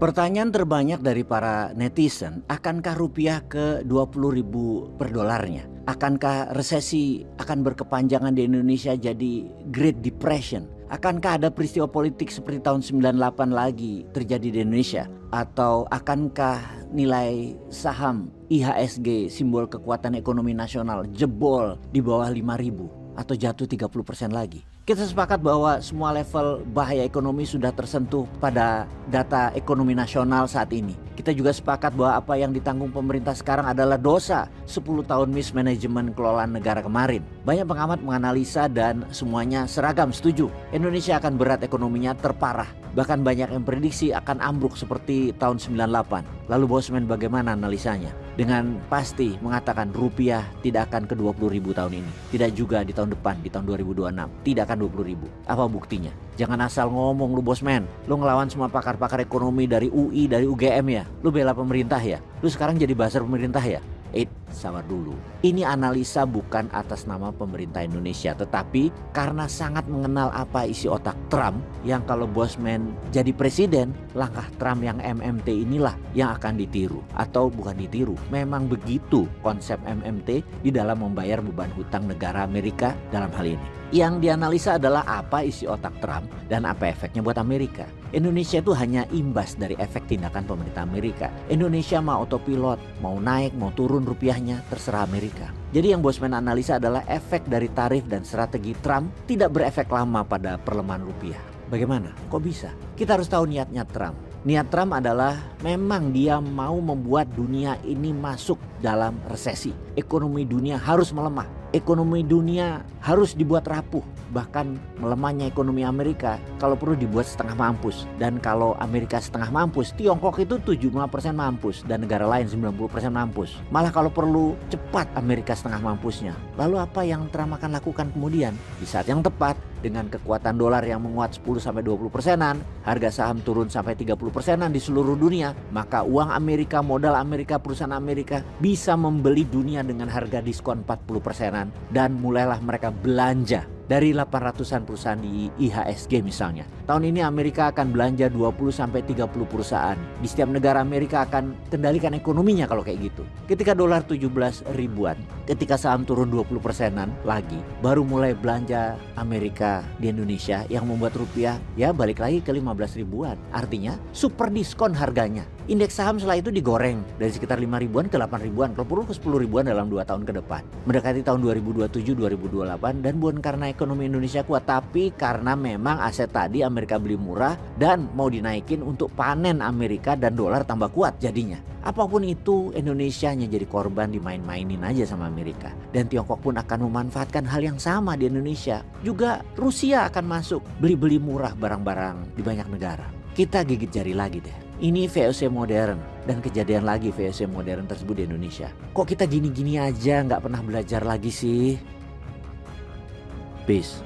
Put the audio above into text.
Pertanyaan terbanyak dari para netizen, akankah rupiah ke 20.000 per dolarnya? Akankah resesi akan berkepanjangan di Indonesia jadi Great Depression? Akankah ada peristiwa politik seperti tahun 98 lagi terjadi di Indonesia? Atau akankah nilai saham IHSG, simbol kekuatan ekonomi nasional, jebol di bawah 5.000 atau jatuh 30% lagi? Kita sepakat bahwa semua level bahaya ekonomi sudah tersentuh pada data ekonomi nasional saat ini. Kita juga sepakat bahwa apa yang ditanggung pemerintah sekarang adalah dosa 10 tahun mismanagement kelolaan negara kemarin. Banyak pengamat menganalisa dan semuanya seragam setuju. Indonesia akan berat ekonominya, terparah. Bahkan banyak yang prediksi akan ambruk seperti tahun 98. Lalu Bosman bagaimana analisanya? Dengan pasti mengatakan rupiah tidak akan ke 20.000 tahun ini. Tidak juga di tahun depan, di tahun 2026. Tidak akan 20.000. Apa buktinya? Jangan asal ngomong lu Bosman. Lu ngelawan semua pakar-pakar ekonomi dari UI, dari UGM ya. Lu bela pemerintah ya. Lu sekarang jadi buzzer pemerintah ya. Sabar dulu. Ini analisa bukan atas nama pemerintah Indonesia, tetapi karena sangat mengenal apa isi otak Trump, yang kalau Bosman jadi presiden, langkah Trump yang MMT inilah yang akan ditiru. Atau bukan ditiru, memang begitu konsep MMT di dalam membayar beban hutang negara Amerika dalam hal ini. Yang dianalisa adalah apa isi otak Trump dan apa efeknya buat Amerika. Indonesia itu hanya imbas dari efek tindakan pemerintah Amerika. Indonesia mau autopilot, mau naik, mau turun rupiahnya, terserah Amerika. Jadi yang Bosman analisa adalah efek dari tarif dan strategi Trump tidak berefek lama pada pelemahan rupiah. Bagaimana? Kok bisa? Kita harus tahu niatnya Trump. Niat Trump adalah memang dia mau membuat dunia ini masuk dalam resesi. Ekonomi dunia harus melemah. Ekonomi dunia harus dibuat rapuh. Bahkan melemahnya ekonomi Amerika kalau perlu dibuat setengah mampus. Dan kalau Amerika setengah mampus, Tiongkok itu 75% mampus. Dan negara lain 90% mampus. Malah kalau perlu cepat Amerika setengah mampusnya. Lalu apa yang Trump akan lakukan kemudian? Di saat yang tepat, dengan kekuatan dolar yang menguat 10-20%, harga saham turun sampai 30% di seluruh dunia, maka uang Amerika, modal Amerika, perusahaan Amerika bisa membeli dunia dengan harga diskon 40%, dan mulailah mereka belanja. Dari 800-an perusahaan di IHSG misalnya. Tahun ini Amerika akan belanja 20-30 perusahaan. Di setiap negara Amerika akan kendalikan ekonominya kalau kayak gitu. Ketika dolar 17 ribuan, ketika saham turun 20%-an lagi, baru mulai belanja Amerika di Indonesia yang membuat rupiah ya balik lagi ke 15 ribuan. Artinya super diskon harganya. Indeks saham setelah itu digoreng dari sekitar 5 ribuan ke 8 ribuan, kalau perlu ke 10 ribuan dalam 2 tahun ke depan. Mendekati tahun 2027-2028, dan bukan karena ekonomi Indonesia kuat, tapi karena memang aset tadi Amerika beli murah dan mau dinaikin untuk panen Amerika dan dolar tambah kuat jadinya. Apapun itu, Indonesia hanya jadi korban dimain-mainin aja sama Amerika. Dan Tiongkok pun akan memanfaatkan hal yang sama di Indonesia. Juga Rusia akan masuk beli-beli murah barang-barang di banyak negara. Kita gigit jari lagi deh. Ini VOC modern, dan kejadian lagi VOC modern tersebut di Indonesia. Kok kita gini-gini aja nggak pernah belajar lagi sih? Peace.